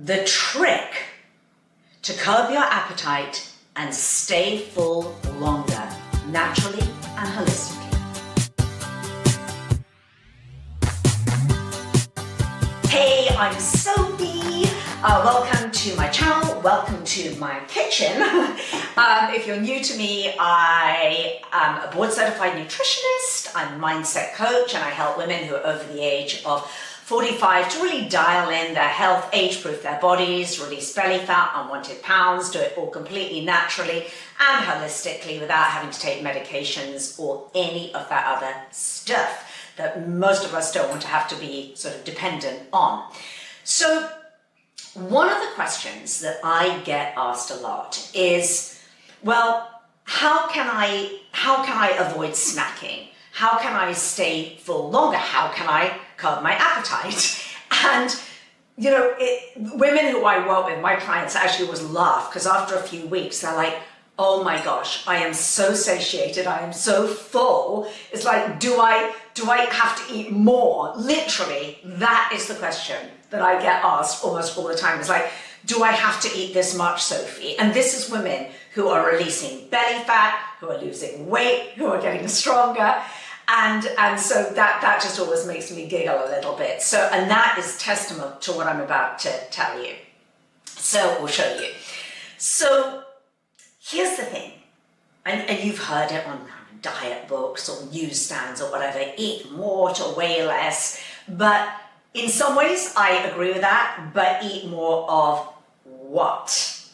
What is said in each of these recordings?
The trick to curb your appetite and stay full longer, naturally and holistically. Hey, I'm Sophie. Welcome to my channel. Welcome to my kitchen. If you're new to me, I am a board certified nutritionist. I'm a mindset coach, and I help women who are over the age of 45 to really dial in their health, age-proof their bodies, release belly fat, unwanted pounds, do it all completely naturally and holistically without having to take medications or any of that other stuff that most of us don't want to have to be sort of dependent on. So one of the questions that I get asked a lot is, well, how can I avoid snacking? How can I stay full longer? How can I curb my appetite? And, you know, women who I work with, my clients actually always laugh because after a few weeks, they're like, oh my gosh, I am so satiated. I am so full. It's like, do I have to eat more? Literally, that is the question that I get asked almost all the time. It's like, do I have to eat this much, Sophie? And this is women who are releasing belly fat, who are losing weight, who are getting stronger. And so that just always makes me giggle a little bit. So, and that is testament to what I'm about to tell you. So, or show you. So, here's the thing, and you've heard it on diet books or newsstands or whatever, eat more to weigh less. But in some ways, I agree with that, but eat more of what?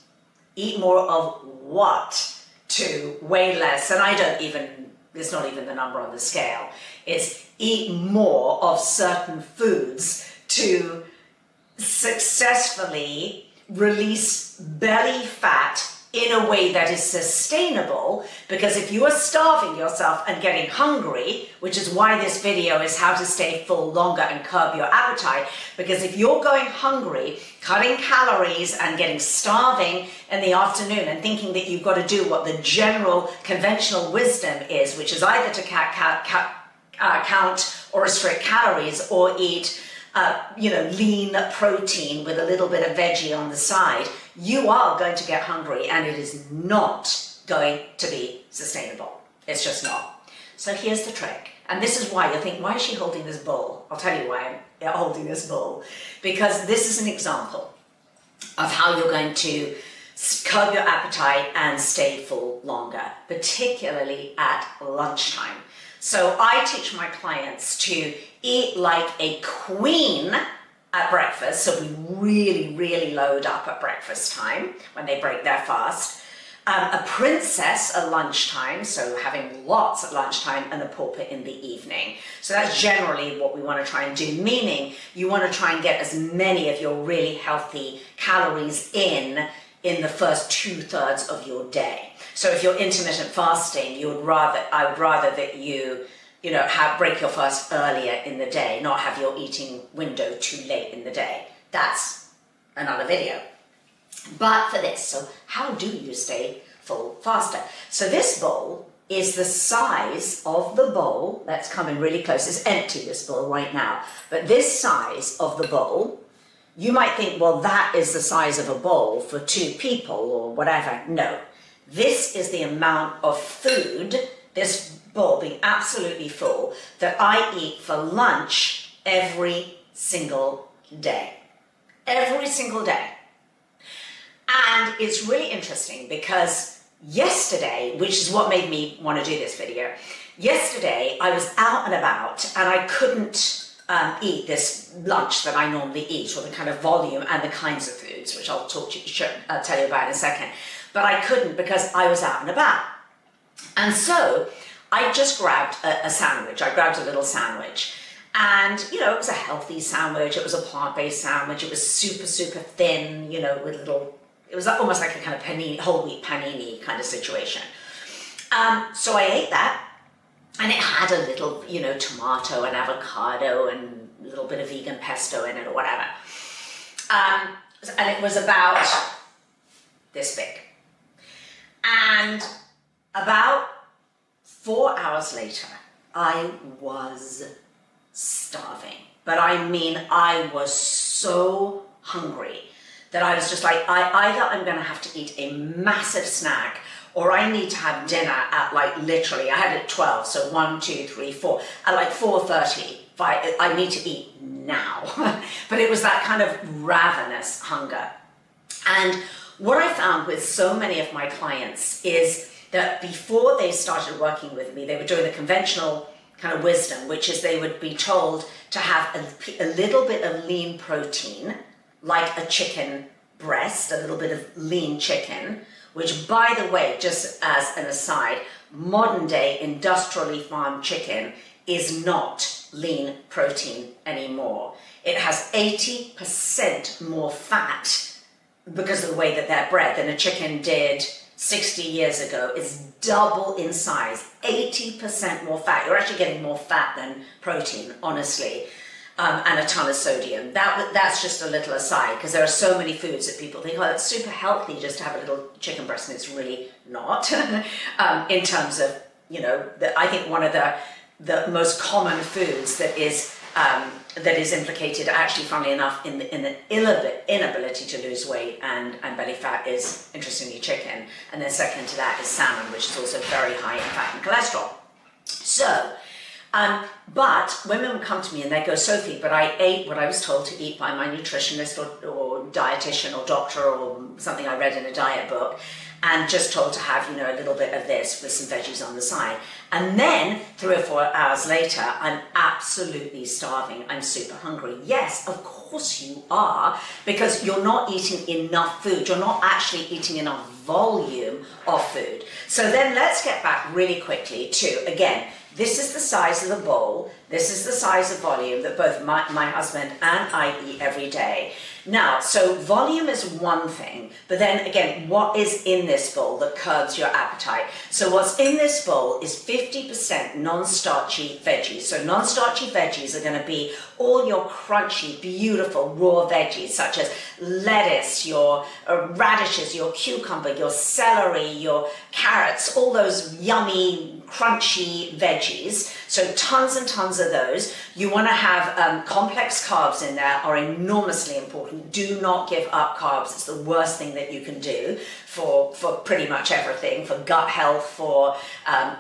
Eat more of what to weigh less? And I don't even, it's not even the number on the scale. It's eat more of certain foods to successfully release belly fat in a way that is sustainable, because if you are starving yourself and getting hungry, which is why this video is how to stay full longer and curb your appetite, because if you're going hungry, cutting calories and getting starving in the afternoon and thinking that you've got to do what the general conventional wisdom is, which is either to count or restrict calories or eat lean protein with a little bit of veggie on the side, you are going to get hungry and it is not going to be sustainable. It's just not. So here's the trick. And this is why you think, why is she holding this bowl? I'll tell you why I'm holding this bowl. Because this is an example of how you're going to curb your appetite and stay full longer, particularly at lunchtime. So I teach my clients to eat like a queen at breakfast. So we really, really load up at breakfast time when they break their fast. A princess at lunchtime, so having lots at lunchtime, and the pauper in the evening. So that's generally what we want to try and do, meaning you want to try and get as many of your really healthy calories in the first 2/3 of your day. So if you're intermittent fasting, I would rather that you break your fast earlier in the day, not have your eating window too late in the day. That's another video. But for this, so how do you stay full faster? So this bowl is the size of the bowl. Let's come in really close. It's empty, this bowl right now. But this size of the bowl, you might think, well, that is the size of a bowl for 2 people or whatever. No. This is the amount of food, this bowl being absolutely full, that I eat for lunch every single day. Every single day. And it's really interesting because yesterday, which is what made me want to do this video, yesterday I was out and about and I couldn't eat this lunch that I normally eat, or the kind of volume and the kinds of foods, which I'll tell you about in a second. But I couldn't because I was out and about. And so I just grabbed a sandwich. I grabbed a little sandwich. And, it was a healthy sandwich. It was a plant-based sandwich. It was super, super thin, with little, it was almost like a kind of panini, whole wheat panini kind of situation. So I ate that. And it had a little, tomato and avocado and a little bit of vegan pesto in it or whatever. And it was about this big. And about 4 hours later, I was starving. But I mean, I was so hungry that I was just like, either I'm going to have to eat a massive snack, or I need to have dinner at like literally, I had it at 12, so 1, 2, 3, 4, at like 4:30, I need to eat now. But it was that kind of ravenous hunger. And what I found with so many of my clients is that before they started working with me, they were doing the conventional kind of wisdom, which is they would be told to have a little bit of lean protein, like a chicken breast, a little bit of lean chicken, which, by the way, just as an aside, modern day industrially farmed chicken is not lean protein anymore. It has 80% more fat because of the way that they're bred than a chicken did 60 years ago. It's double in size, 80% more fat. You're actually getting more fat than protein, honestly, and a ton of sodium. That's just a little aside, because there are so many foods that people think, oh, it's super healthy just to have a little chicken breast, and it's really not. In terms of, you know, I think one of the most common foods that is implicated, actually, funnily enough, in the inability to lose weight and belly fat is, interestingly, chicken. And then second to that is salmon, which is also very high in fat and cholesterol. So, but women would come to me and they go, Sophie, but I ate what I was told to eat by my nutritionist or dietitian or doctor or something I read in a diet book, and just told to have, you know, a little bit of this with some veggies on the side. And then 3 or 4 hours later, I'm absolutely starving. I'm super hungry. Yes, of course you are, because you're not eating enough food. You're not actually eating enough volume of food. So then let's get back really quickly to, again, this is the size of the bowl. This is the size of volume that both my husband and I eat every day. Now, so volume is one thing, but then again, what is in this bowl that curbs your appetite? So what's in this bowl is 50% non-starchy veggies. So non-starchy veggies are going to be all your crunchy, beautiful, raw veggies, such as lettuce, your radishes, your cucumber, your celery, your carrots, all those yummy, crunchy veggies. So tons and tons of those. You want to have complex carbs in there, are enormously important. Do not give up carbs. It's the worst thing that you can do for pretty much everything, for gut health, for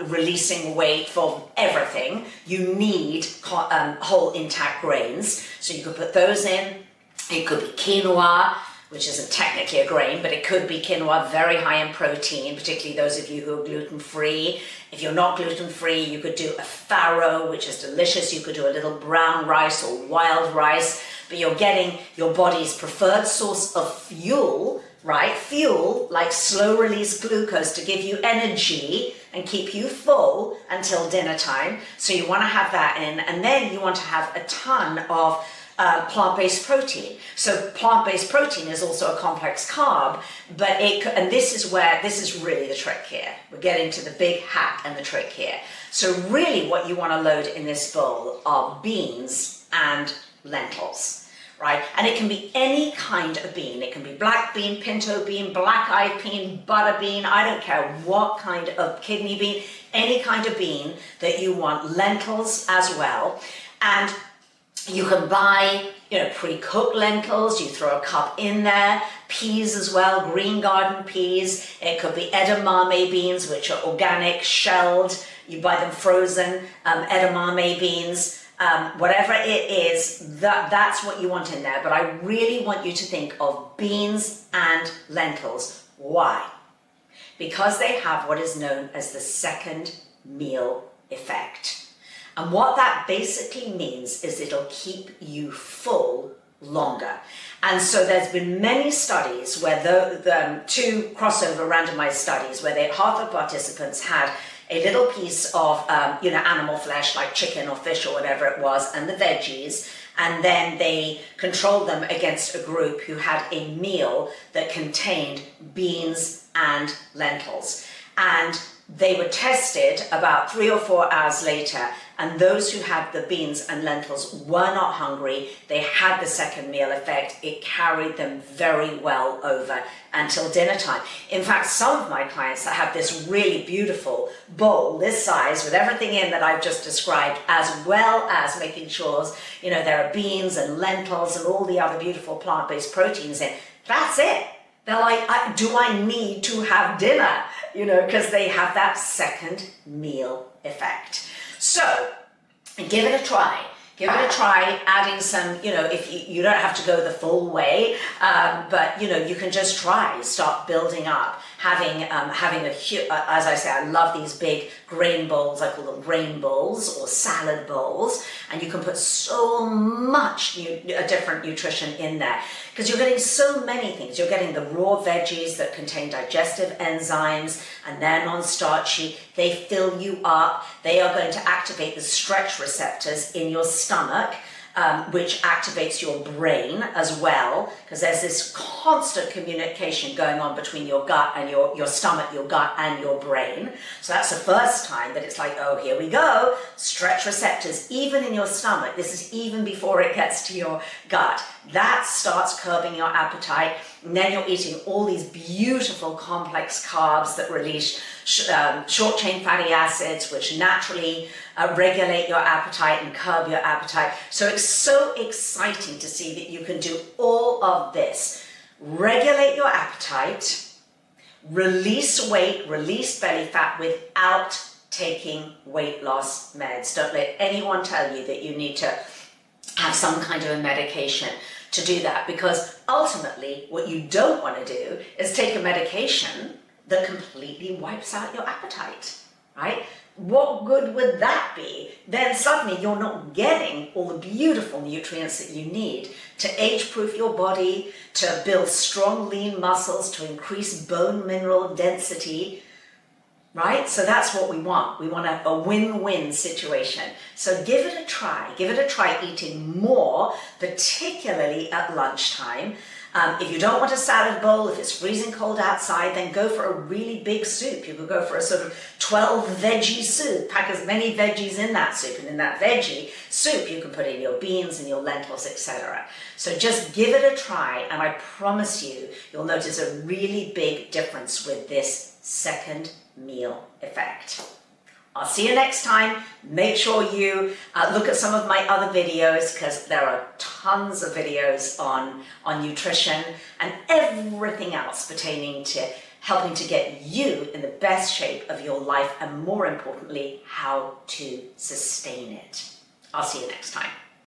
releasing weight, for everything. You need whole intact grains. So you could put those in. It could be quinoa, which isn't technically a grain, but it could be quinoa, very high in protein, particularly those of you who are gluten-free. If you're not gluten-free, you could do a farro, which is delicious. You could do a little brown rice or wild rice, but you're getting your body's preferred source of fuel, right? Fuel, like slow-release glucose to give you energy and keep you full until dinner time. So you want to have that in, and then you want to have a ton of plant-based protein. So plant-based protein is also a complex carb, but and this is really the trick here. We're getting to the big hack and the trick here. So really what you want to load in this bowl are beans and lentils, right? And it can be any kind of bean. It can be black bean, pinto bean, black-eyed bean, butter bean, I don't care what kind of kidney bean, any kind of bean that you want, lentils as well. And you can buy, you know, pre-cooked lentils. You throw a cup in there. Peas as well, green garden peas. It could be edamame beans, which are organic, shelled. You buy them frozen, edamame beans. Whatever it is, that's what you want in there. But I really want you to think of beans and lentils. Why? Because they have what is known as the second meal effect. And what that basically means is it'll keep you full longer. And so there's been many studies where the 2 crossover randomized studies where half the participants had a little piece of animal flesh like chicken or fish or whatever it was, and the veggies, and then they controlled them against a group who had a meal that contained beans and lentils. And They were tested about 3 or 4 hours later, and those who had the beans and lentils were not hungry. They had the second meal effect. It carried them very well over until dinner time. In fact, some of my clients that have this really beautiful bowl, this size, with everything in that I've just described, as well as making sure, you know, there are beans and lentils and all the other beautiful plant-based proteins in, that's it. They're like, do I need to have dinner? You know, because they have that second meal effect. So give it a try. Give it a try, adding some, you know, if you don't have to go the full way, but, you know, you can just try, start building up, having a huge, as I say, I love these big grain bowls, I call them grain bowls or salad bowls, and you can put so much different nutrition in there, because you're getting so many things. You're getting the raw veggies that contain digestive enzymes, and they're non-starchy. They fill you up. They are going to activate the stretch receptors in your stomach, which activates your brain as well, because there's this constant communication going on between your gut and your stomach, your gut and your brain. So that's the first time that it's like, oh, here we go, stretch receptors, even in your stomach. This is even before it gets to your gut. That starts curbing your appetite, and then you're eating all these beautiful complex carbs that release short-chain fatty acids, which naturally regulate your appetite and curb your appetite. So it's so exciting to see that you can do all of this. Regulate your appetite, release weight, release belly fat without taking weight loss meds. Don't let anyone tell you that you need to have some kind of a medication to do that, because ultimately what you don't want to do is take a medication that completely wipes out your appetite, right? What good would that be? Then suddenly you're not getting all the beautiful nutrients that you need to age-proof your body, to build strong, lean muscles, to increase bone mineral density, right? So that's what we want. We want a win-win situation. So give it a try. Give it a try eating more, particularly at lunchtime. If you don't want a salad bowl, if it's freezing cold outside, then go for a really big soup. You could go for a sort of 12 veggie soup. Pack as many veggies in that soup, and in that veggie soup you can put in your beans and your lentils, etc. So just give it a try, and I promise you, you'll notice a really big difference with this second meal effect. I'll see you next time. Make sure you look at some of my other videos, because there are tons of videos on nutrition and everything else pertaining to helping to get you in the best shape of your life, and more importantly, how to sustain it. I'll see you next time.